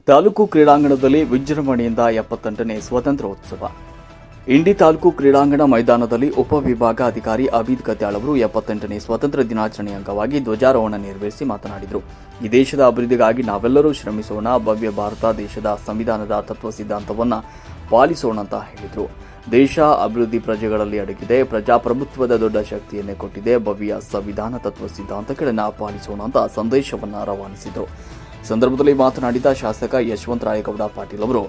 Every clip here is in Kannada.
ತಾಲೂಕು ಕ್ರೀಡಾಂಗಣದಲ್ಲಿ ವಿಜೃಂಭಣೆಯಿಂದ 78ನೇ ಸ್ವಾತಂತ್ರ್ಯೋತ್ಸವ. ಇಂಡಿ ತಾಲೂಕು ಕ್ರೀಡಾಂಗಣ ಮೈದಾನದಲ್ಲಿ ಉಪವಿಭಾಗ ಅಧಿಕಾರಿ ಅಬೀದ್ ಕತ್ಯಾಳ್ ಅವರು 78ನೇ ಸ್ವಾತಂತ್ರ್ಯ ದಿನಾಚರಣೆ ಅಂಗವಾಗಿ ಧ್ವಜಾರೋಹಣ ನೆರವೇರಿಸಿ ಮಾತನಾಡಿದರು. ಈ ದೇಶದ ಅಭಿವೃದ್ಧಿಗಾಗಿ ನಾವೆಲ್ಲರೂ ಶ್ರಮಿಸೋಣ, ಭವ್ಯ ಭಾರತ ದೇಶದ ಸಂವಿಧಾನದ ತತ್ವ ಸಿದ್ಧಾಂತವನ್ನು ಪಾಲಿಸೋಣ ಅಂತ ಹೇಳಿದರು. ದೇಶ ಅಭಿವೃದ್ಧಿ ಪ್ರಜೆಗಳಲ್ಲಿ ಅಡಗಿದೆ, ಪ್ರಜಾಪ್ರಭುತ್ವದ ದೊಡ್ಡ ಶಕ್ತಿಯನ್ನೇ ಕೊಟ್ಟಿದೆ, ಭವ್ಯ ಸಂವಿಧಾನ ತತ್ವ ಸಿದ್ಧಾಂತಗಳನ್ನು ಪಾಲಿಸೋಣ ಅಂತ ಸಂದೇಶವನ್ನು ರವಾನಿಸಿದರು. ಸಂದರ್ಭದಲ್ಲಿ ಮಾತನಾಡಿದ ಶಾಸಕ ಯಶವಂತರಾಯಗೌಡ ಪಾಟೀಲ್ ಅವರು,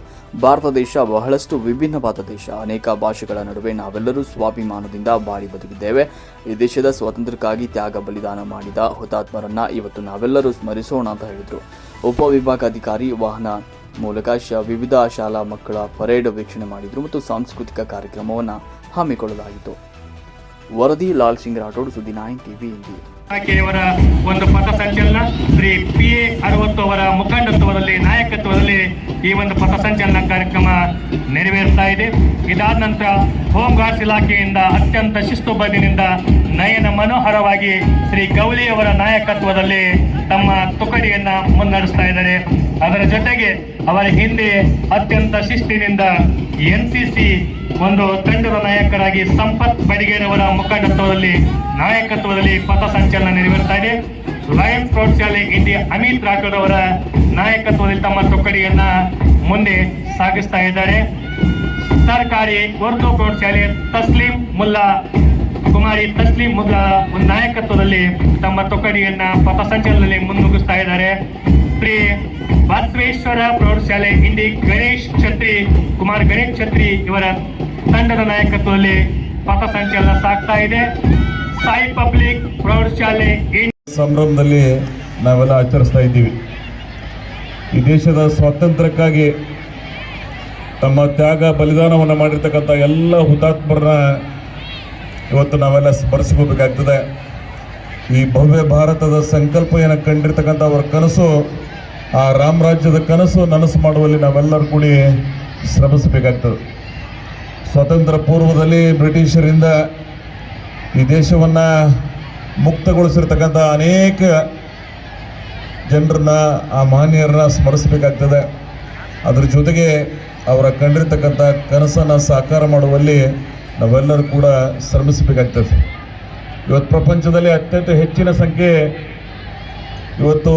ಭಾರತ ದೇಶ ಬಹಳಷ್ಟು ವಿಭಿನ್ನವಾದ ದೇಶ. ಅನೇಕ ಭಾಷೆಗಳ ನಡುವೆ ನಾವೆಲ್ಲರೂ ಸ್ವಾಭಿಮಾನದಿಂದ ಬಾಳಿ ಬದುಕಿದ್ದೇವೆ. ಈ ದೇಶದ ಸ್ವಾತಂತ್ರ್ಯಕ್ಕಾಗಿ ತ್ಯಾಗ ಬಲಿದಾನ ಮಾಡಿದ ಹುತಾತ್ಮರನ್ನ ಇವತ್ತು ನಾವೆಲ್ಲರೂ ಸ್ಮರಿಸೋಣ ಅಂತ ಹೇಳಿದರು. ಉಪವಿಭಾಗಾಧಿಕಾರಿ ವಾಹನ ಮೂಲಕ ವಿವಿಧ ಶಾಲಾ ಮಕ್ಕಳ ಪರೇಡ್ ವೀಕ್ಷಣೆ ಮಾಡಿದರು ಮತ್ತು ಸಾಂಸ್ಕೃತಿಕ ಕಾರ್ಯಕ್ರಮವನ್ನು ಹಮ್ಮಿಕೊಳ್ಳಲಾಯಿತು. ವರದಿ ಲಾಲ್ ಸಿಂಗ್ ರಾಠೋಡ್, ಸುದ್ದಿ 9 ಟಿವಿ ಇಂಡಿ. ಅವರ ಒಂದು ಪಥಸಂಚಲನ ಶ್ರೀ PA 60 ಅವರ ಮುಖಂಡತ್ವದಲ್ಲಿ ನಾಯಕತ್ವದಲ್ಲಿ ಈ ಒಂದು ಪಥಸಂಚಲನ ಕಾರ್ಯಕ್ರಮ ನೆರವೇರ್ತಾ ಇದೆ. ಇದಾದ ನಂತರ ಹೋಮ್ ಗಾರ್ಡ್ಸ್ ಇಲಾಖೆಯಿಂದ ಅತ್ಯಂತ ಶಿಸ್ತುಬದ್ಧಿನಿಂದ ನಯನ ಮನೋಹರವಾಗಿ ಶ್ರೀ ಗೌಲಿ ಅವರ ನಾಯಕತ್ವದಲ್ಲಿ ತಮ್ಮ ತುಕಡಿಯನ್ನ ಮುನ್ನಡೆಸ್ತಾ ಇದ್ದಾರೆ. ಅದರ ಜೊತೆಗೆ ಅವರ ಹಿಂದೆ ಅತ್ಯಂತ ಶಿಸ್ತಿನಿಂದ NCC ಒಂದು ತಂಡದ ನಾಯಕರಾಗಿ ಸಂಪತ್ ಬಡಿಗೇರವರ ಮುಖಂಡತ್ವದಲ್ಲಿ ನಾಯಕತ್ವದಲ್ಲಿ ಪಥಸಂಚಲನ ನೆರವೇರ್ತಾ ಇದೆ. ಲಯನ್ಸ್ ಪ್ರೌಢಶಾಲೆ ಇಂಡಿಯಾ ಅಮಿತ್ ರಾಠೋಡ್ ಅವರ ನಾಯಕತ್ವದಲ್ಲಿ ತಮ್ಮ ತುಕಡಿಯನ್ನ ಮುಂದೆ ಸಾಗಿಸ್ತಾ ಇದ್ದಾರೆ. ಸರ್ಕಾರಿ ಉರ್ದು ಪ್ರೌಢಶಾಲೆ ಕುಮಾರಿ ತಸ್ಲೀಂ ಮುಲ್ಲಾ ಒಂದು ನಾಯಕತ್ವದಲ್ಲಿ ತಮ್ಮ ತುಕಡಿಯನ್ನ ಪಥಸಂಚಲನದಲ್ಲಿ ಮುನ್ನುಗ್ಗಿಸ್ತಾ ಇದ್ದಾರೆ. ಶ್ರೀ ಬಸವೇಶ್ವರ ಪ್ರೌಢಶಾಲೆ ಇಂಡಿ ಕುಮಾರ್ ಗಣೇಶ್ ಛತ್ರಿ ಇವರ ತಂಡದ ನಾಯಕತ್ವದಲ್ಲಿ ಪಥಸಂಚಲನ ಸಾಗ್ತಾ ಇದೆ. ಸಾಯಿ ಪಬ್ಲಿಕ್ ಪ್ರೌಢಶಾಲೆ ಸಂಭ್ರಮದಲ್ಲಿ ನಾವೆಲ್ಲ ಆಚರಿಸ್ತಾ ಇದ್ದೀವಿ. ಈ ದೇಶದ ಸ್ವಾತಂತ್ರ್ಯಕ್ಕಾಗಿ ತಮ್ಮ ತ್ಯಾಗ ಬಲಿದಾನವನ್ನು ಮಾಡಿರ್ತಕ್ಕಂಥ ಎಲ್ಲ ಹುತಾತ್ಮರನ್ನ ಇವತ್ತು ನಾವೆಲ್ಲ ಸ್ಮರಿಸ್ಕೋಬೇಕಾಗ್ತದೆ. ಈ ಭವ್ಯ ಭಾರತದ ಸಂಕಲ್ಪ ಏನ ಕಂಡಿರ್ತಕ್ಕಂಥ ಅವರ ಕನಸು, ಆ ರಾಮರಾಜ್ಯದ ಕನಸು ನನಸು ಮಾಡುವಲ್ಲಿ ನಾವೆಲ್ಲರೂ ಕೂಡಿ ಶ್ರಮಿಸಬೇಕಾಗ್ತದೆ. ಸ್ವಾತಂತ್ರ್ಯ ಪೂರ್ವದಲ್ಲಿ ಬ್ರಿಟಿಷರಿಂದ ಈ ದೇಶವನ್ನು ಮುಕ್ತಗೊಳಿಸಿರ್ತಕ್ಕಂಥ ಅನೇಕ ಜನರನ್ನ, ಆ ಮಹನೀಯರನ್ನ ಸ್ಮರಿಸಬೇಕಾಗ್ತದೆ. ಅದ್ರ ಜೊತೆಗೆ ಅವರ ಕಂಡಿರ್ತಕ್ಕಂಥ ಕನಸನ್ನು ಸಾಕಾರ ಮಾಡುವಲ್ಲಿ ನಾವೆಲ್ಲರೂ ಕೂಡ ಶ್ರಮಿಸಬೇಕಾಗ್ತದೆ. ಇವತ್ತು ಪ್ರಪಂಚದಲ್ಲಿ ಅತ್ಯಂತ ಹೆಚ್ಚಿನ ಸಂಖ್ಯೆ ಇವತ್ತು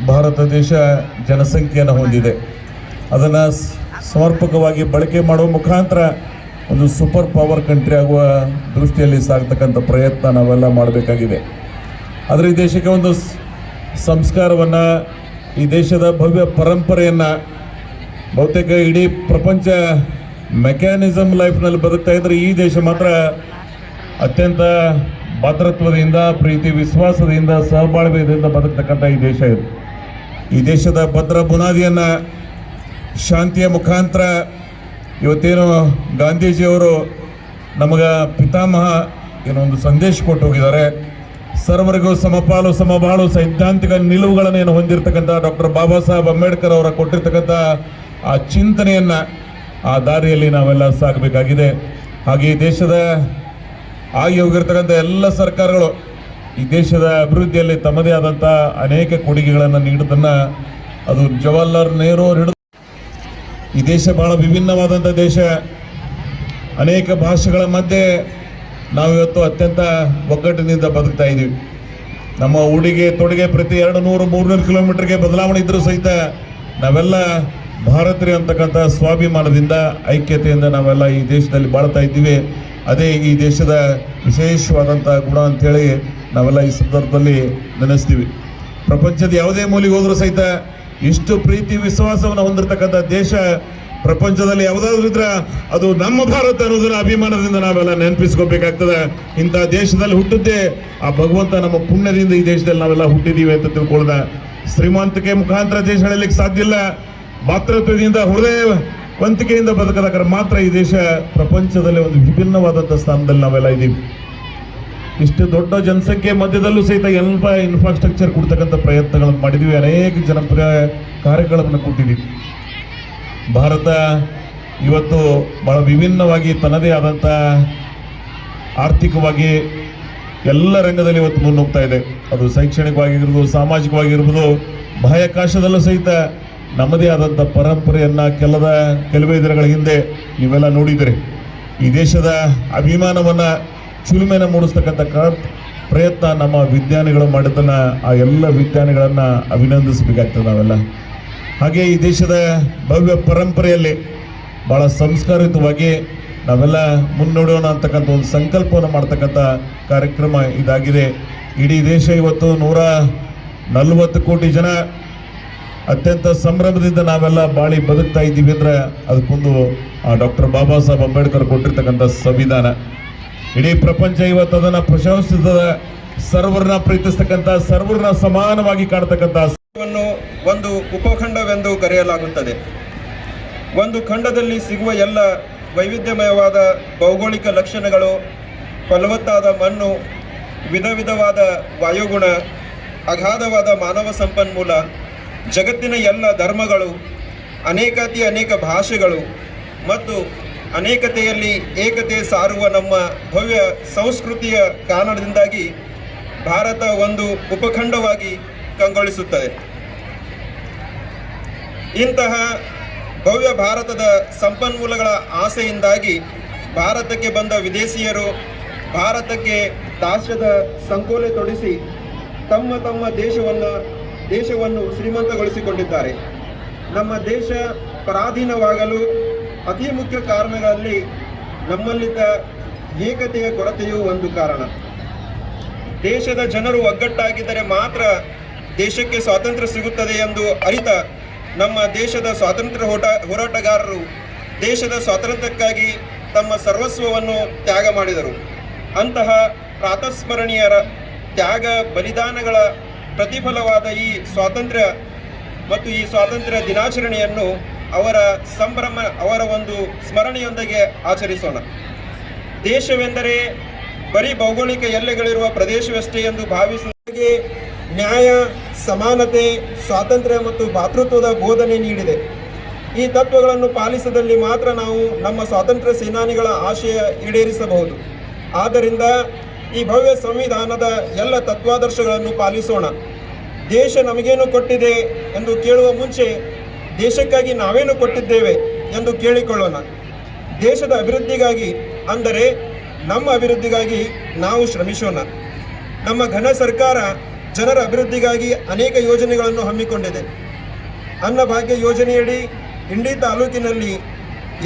ಭಾರತ ದೇಶ ಜನಸಂಖ್ಯೆಯನ್ನು ಹೊಂದಿದೆ. ಅದನ್ನು ಸಮರ್ಪಕವಾಗಿ ಬಳಕೆ ಮಾಡುವ ಮುಖಾಂತರ ಒಂದು ಸೂಪರ್ ಪವರ್ ಕಂಟ್ರಿ ಆಗುವ ದೃಷ್ಟಿಯಲ್ಲಿ ಸಾಗ್ತಕ್ಕಂಥ ಪ್ರಯತ್ನ ನಾವೆಲ್ಲ ಮಾಡಬೇಕಾಗಿದೆ. ಆದರೆ ಈ ದೇಶಕ್ಕೆ ಒಂದು ಸಂಸ್ಕಾರವನ್ನು, ಈ ದೇಶದ ಭವ್ಯ ಪರಂಪರೆಯನ್ನು, ಬಹುತೇಕ ಇಡೀ ಪ್ರಪಂಚ ಮೆಕ್ಯಾನಿಸಮ್ ಲೈಫ್ನಲ್ಲಿ ಬದುಕ್ತಾ ಇದ್ದರೆ ಈ ದೇಶ ಮಾತ್ರ ಅತ್ಯಂತ ಭದ್ರತ್ವದಿಂದ, ಪ್ರೀತಿ ವಿಶ್ವಾಸದಿಂದ, ಸಹಬಾಳ್ವೆಯಿಂದ ಬದುಕ್ತಕ್ಕಂಥ ಈ ದೇಶ ಇದು. ಈ ದೇಶದ ಭದ್ರ ಬುನಾದಿಯನ್ನು ಶಾಂತಿಯ ಮುಖಾಂತರ ಇವತ್ತೇನು ಗಾಂಧೀಜಿಯವರು ನಮಗೆ ಪಿತಾಮಹ ಏನೋ ಒಂದು ಸಂದೇಶ ಕೊಟ್ಟು ಹೋಗಿದ್ದಾರೆ. ಸರ್ವರಿಗೂ ಸಮಪಾಲು ಸಮಬಾಳು ಸೈದ್ಧಾಂತಿಕ ನಿಲುವುಗಳನ್ನು ಏನು ಹೊಂದಿರತಕ್ಕಂಥ ಡಾಕ್ಟರ್ ಬಾಬಾ ಸಾಹೇಬ್ ಅಂಬೇಡ್ಕರ್ ಅವರ ಕೊಟ್ಟಿರ್ತಕ್ಕಂಥ ಆ ಚಿಂತನೆಯನ್ನು, ಆ ದಾರಿಯಲ್ಲಿ ನಾವೆಲ್ಲ ಸಾಗಬೇಕಾಗಿದೆ. ಹಾಗೆ ಈ ದೇಶದ ಆಗಿ ಹೋಗಿರ್ತಕ್ಕಂಥ ಎಲ್ಲ ಸರ್ಕಾರಗಳು ಈ ದೇಶದ ಅಭಿವೃದ್ಧಿಯಲ್ಲಿ ತಮ್ಮದೇ ಆದಂಥ ಅನೇಕ ಕೊಡುಗೆಗಳನ್ನು ನೀಡುವುದನ್ನು, ಅದು ಜವಾಹರ್ಲಾಲ್ ನೆಹರು ಹಿಡಿದು ಈ ದೇಶ ಬಹಳ ವಿಭಿನ್ನವಾದಂಥ ದೇಶ. ಅನೇಕ ಭಾಷೆಗಳ ಮಧ್ಯೆ ನಾವಿವತ್ತು ಅತ್ಯಂತ ಒಗ್ಗಟ್ಟಿನಿಂದ ಬದುಕ್ತಾ ಇದ್ದೀವಿ. ನಮ್ಮ ಉಡುಗೆ ತೊಡುಗೆ ಪ್ರತಿ 200-300 ಕಿಲೋಮೀಟರ್ಗೆ ಬದಲಾವಣೆ ಇದ್ದರೂ ಸಹಿತ ನಾವೆಲ್ಲ ಭಾರತೀಯರು ಅಂತಕ್ಕಂಥ ಸ್ವಾಭಿಮಾನದಿಂದ, ಐಕ್ಯತೆಯಿಂದ ನಾವೆಲ್ಲ ಈ ದೇಶದಲ್ಲಿ ಬಾಳ್ತಾ ಇದ್ದೀವಿ. ಅದೇ ಈ ದೇಶದ ವಿಶೇಷವಾದಂಥ ಗುಣ ಅಂಥೇಳಿ ನಾವೆಲ್ಲ ಈ ಸಂದರ್ಭದಲ್ಲಿ ನೆನೆಸ್ತೀವಿ. ಪ್ರಪಂಚದ ಯಾವುದೇ ಮೂಲೆಗೆ ಹೋದರೂ ಸಹಿತ ಇಷ್ಟು ಪ್ರೀತಿ ವಿಶ್ವಾಸವನ್ನು ಹೊಂದಿರತಕ್ಕಂಥ ದೇಶ ಪ್ರಪಂಚದಲ್ಲಿ ಯಾವುದಾದ್ರೂ ಇದ್ರೆ ಅದು ನಮ್ಮ ಭಾರತ ಅನ್ನೋದನ್ನ ಅಭಿಮಾನದಿಂದ ನಾವೆಲ್ಲ ನೆನಪಿಸ್ಕೋಬೇಕಾಗ್ತದೆ. ಇಂಥ ದೇಶದಲ್ಲಿ ಹುಟ್ಟಿದ್ದೇ ಆ ಭಗವಂತ ನಮ್ಮ ಪುಣ್ಯದಿಂದ ಈ ದೇಶದಲ್ಲಿ ನಾವೆಲ್ಲ ಹುಟ್ಟಿದ್ದೀವಿ ಅಂತ ತಿಳ್ಕೊಳ್ಳೋದ. ಶ್ರೀಮಂತಿಕೆ ಮುಖಾಂತರ ದೇಶ ಹೇಳಲಿಕ್ಕೆ ಸಾಧ್ಯ ಇಲ್ಲ. ಮಾತೃತ್ವದಿಂದ, ಹೃದಯವಂತಿಕೆಯಿಂದ ಬದುಕಲಾಗ ಮಾತ್ರ ಈ ದೇಶ ಪ್ರಪಂಚದಲ್ಲಿ ಒಂದು ವಿಭಿನ್ನವಾದಂಥ ಸ್ಥಾನದಲ್ಲಿ ನಾವೆಲ್ಲ ಇದ್ದೀವಿ. ಇಷ್ಟು ದೊಡ್ಡ ಜನಸಂಖ್ಯೆ ಮಧ್ಯದಲ್ಲೂ ಸಹಿತ ಎಲ್ಲ ಇನ್ಫ್ರಾಸ್ಟ್ರಕ್ಚರ್ ಕೊಡ್ತಕ್ಕಂಥ ಪ್ರಯತ್ನಗಳನ್ನು ಮಾಡಿದ್ದೀವಿ. ಅನೇಕ ಜನಪ್ರಿಯ ಕಾರ್ಯಗಳನ್ನು ಕೊಟ್ಟಿದ್ದೀವಿ. ಭಾರತ ಇವತ್ತು ಬಹಳ ವಿಭಿನ್ನವಾಗಿ ತನ್ನದೇ ಆದಂಥ ಆರ್ಥಿಕವಾಗಿ ಎಲ್ಲ ರಂಗದಲ್ಲಿ ಇವತ್ತು ಮುನ್ನುಗ್ತಾ ಇದೆ. ಅದು ಶೈಕ್ಷಣಿಕವಾಗಿರ್ಬೋದು, ಸಾಮಾಜಿಕವಾಗಿರ್ಬೋದು, ಬಾಹ್ಯಾಕಾಶದಲ್ಲೂ ಸಹಿತ ನಮ್ಮದೇ ಆದಂಥ ಪರಂಪರೆಯನ್ನು ಕೆಲವೇ ದಿನಗಳ ಹಿಂದೆ ನೀವೆಲ್ಲ ನೋಡಿದಿರಿ. ಈ ದೇಶದ ಅಭಿಮಾನವನ್ನು ಚಿಲುಮೆನ ಮೂಡಿಸ್ತಕ್ಕಂಥ ಪ್ರಯತ್ನ ನಮ್ಮ ವಿಜ್ಞಾನಿಗಳು ಮಾಡಿದ್ದನ್ನು ಆ ಎಲ್ಲ ವಿಜ್ಞಾನಿಗಳನ್ನು ಅಭಿನಂದಿಸಬೇಕಾಗ್ತದೆ ನಾವೆಲ್ಲ. ಹಾಗೆ ಈ ದೇಶದ ಭವ್ಯ ಪರಂಪರೆಯಲ್ಲಿ ಭಾಳ ಸಂಸ್ಕಾರಯುತವಾಗಿ ನಾವೆಲ್ಲ ಮುನ್ನಡೆಯೋಣ ಅಂತಕ್ಕಂಥ ಒಂದು ಸಂಕಲ್ಪವನ್ನು ಮಾಡ್ತಕ್ಕಂಥ ಕಾರ್ಯಕ್ರಮ ಇದಾಗಿದೆ. ಇಡೀ ದೇಶ ಇವತ್ತು 140 ಕೋಟಿ ಜನ ಅತ್ಯಂತ ಸಂಭ್ರಮದಿಂದ ನಾವೆಲ್ಲ ಬಾಳಿ ಬದುಕ್ತಾ ಇದ್ದೀವಿ ಅಂದರೆ ಅದಕ್ಕೊಂದು ಡಾಕ್ಟರ್ ಬಾಬಾ ಸಾಹೇಬ್ ಅಂಬೇಡ್ಕರ್ ಕೊಟ್ಟಿರ್ತಕ್ಕಂಥ ಸಂವಿಧಾನ. ಇಡೀ ಪ್ರಪಂಚ ಇವತ್ತು ಅದನ್ನು ಪ್ರಶಂಸಿಸದ, ಸರ್ವರನ್ನ ಪ್ರೀತಿಸ್ತಕ್ಕಂಥ, ಸರ್ವರನ್ನ ಸಮಾನವಾಗಿ ಕಾಣ್ತಕ್ಕಂಥ ಒಂದು ಉಪಖಂಡವೆಂದು ಕರೆಯಲಾಗುತ್ತದೆ. ಒಂದು ಖಂಡದಲ್ಲಿ ಸಿಗುವ ಎಲ್ಲ ವೈವಿಧ್ಯಮಯವಾದ ಭೌಗೋಳಿಕ ಲಕ್ಷಣಗಳು, ಫಲವತ್ತಾದ ಮಣ್ಣು, ವಿಧ ವಿಧವಾದ ವಾಯುಗುಣ, ಅಗಾಧವಾದ ಮಾನವ ಸಂಪನ್ಮೂಲ, ಜಗತ್ತಿನ ಎಲ್ಲ ಧರ್ಮಗಳು, ಅನೇಕ ಭಾಷೆಗಳು ಮತ್ತು ಅನೇಕತೆಯಲ್ಲಿ ಏಕತೆ ಸಾರುವ ನಮ್ಮ ಭವ್ಯ ಸಂಸ್ಕೃತಿಯ ಕಾರಣದಿಂದಾಗಿ ಭಾರತ ಒಂದು ಉಪಖಂಡವಾಗಿ ಕಂಗೊಳಿಸುತ್ತದೆ. ಇಂತಹ ಭವ್ಯ ಭಾರತದ ಸಂಪನ್ಮೂಲಗಳ ಆಸೆಯಿಂದಾಗಿ ಭಾರತಕ್ಕೆ ಬಂದ ವಿದೇಶಿಯರು ಭಾರತಕ್ಕೆ ದಾಸ್ಯದ ಸಂಕೋಲೆ ತೊಡಿಸಿ ತಮ್ಮ ದೇಶವನ್ನು ಶ್ರೀಮಂತಗೊಳಿಸಿಕೊಂಡಿದ್ದಾರೆ. ನಮ್ಮ ದೇಶ ಪರಾಧೀನವಾಗಲು ಅತಿ ಮುಖ್ಯ ಕಾರಣಗಳಲ್ಲಿ ನಮ್ಮಲ್ಲಿದ್ದ ಏಕತೆಯ ಕೊರತೆಯೂ ಒಂದು ಕಾರಣ. ದೇಶದ ಜನರು ಒಗ್ಗಟ್ಟಾಗಿದ್ದರೆ ಮಾತ್ರ ದೇಶಕ್ಕೆ ಸ್ವಾತಂತ್ರ್ಯ ಸಿಗುತ್ತದೆ ಎಂದು ಅರಿತ ನಮ್ಮ ದೇಶದ ಸ್ವಾತಂತ್ರ್ಯ ಹೋರಾಟಗಾರರು ದೇಶದ ಸ್ವಾತಂತ್ರ್ಯಕ್ಕಾಗಿ ತಮ್ಮ ಸರ್ವಸ್ವವನ್ನು ತ್ಯಾಗ ಮಾಡಿದರು. ಅಂತಹ ಪ್ರಾತಸ್ಮರಣೀಯರ ತ್ಯಾಗ ಬಲಿದಾನಗಳ ಪ್ರತಿಫಲವಾದ ಈ ಸ್ವಾತಂತ್ರ್ಯ ಮತ್ತು ಈ ಸ್ವಾತಂತ್ರ್ಯ ದಿನಾಚರಣೆಯನ್ನು ಅವರ ಒಂದು ಸ್ಮರಣೆಯೊಂದಿಗೆ ಆಚರಿಸೋಣ. ದೇಶವೆಂದರೆ ಬರೀ ಭೌಗೋಳಿಕ ಎಲ್ಲೆಗಳಿರುವ ಪ್ರದೇಶವಷ್ಟೇ ಎಂದು ಭಾವಿಸುವ ನ್ಯಾಯ, ಸಮಾನತೆ, ಸ್ವಾತಂತ್ರ್ಯ ಮತ್ತು ಭಾತೃತ್ವದ ಬೋಧನೆ ನೀಡಿದೆ. ಈ ತತ್ವಗಳನ್ನು ಪಾಲಿಸಿದಲ್ಲಿ ಮಾತ್ರ ನಾವು ನಮ್ಮ ಸ್ವಾತಂತ್ರ್ಯ ಸೇನಾನಿಗಳ ಆಶಯ ಈಡೇರಿಸಬಹುದು. ಆದ್ದರಿಂದ ಈ ಭವ್ಯ ಸಂವಿಧಾನದ ಎಲ್ಲ ತತ್ವಾದರ್ಶಗಳನ್ನು ಪಾಲಿಸೋಣ. ದೇಶ ನಮಗೇನು ಕೊಟ್ಟಿದೆ ಎಂದು ಕೇಳುವ ಮುಂಚೆ ದೇಶಕ್ಕಾಗಿ ನಾವೇನು ಕೊಟ್ಟಿದ್ದೇವೆ ಎಂದು ಕೇಳಿಕೊಳ್ಳೋಣ. ದೇಶದ ಅಭಿವೃದ್ಧಿಗಾಗಿ, ಅಂದರೆ ನಮ್ಮ ಅಭಿವೃದ್ಧಿಗಾಗಿ ನಾವು ಶ್ರಮಿಸೋಣ. ನಮ್ಮ ಘನ ಸರ್ಕಾರ ಜನರ ಅಭಿವೃದ್ಧಿಗಾಗಿ ಅನೇಕ ಯೋಜನೆಗಳನ್ನು ಹಮ್ಮಿಕೊಂಡಿದೆ. ಅನ್ನಭಾಗ್ಯ ಯೋಜನೆಯಡಿ ಇಂಡಿ ತಾಲೂಕಿನಲ್ಲಿ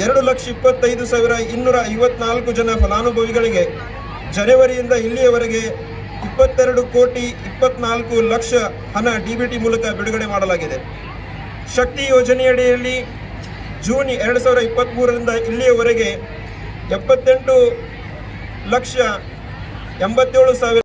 2,25,254 ಜನ ಫಲಾನುಭವಿಗಳಿಗೆ ಜನವರಿಯಿಂದ ಇಲ್ಲಿಯವರೆಗೆ 22,24,00,000 ಹಣ DBT ಮೂಲಕ ಬಿಡುಗಡೆ ಮಾಡಲಾಗಿದೆ. ಶಕ್ತಿ ಯೋಜನೆಯಡಿಯಲ್ಲಿ ಜೂನ್ 2023ರಿಂದ ಇಲ್ಲಿಯವರೆಗೆ 78,87,000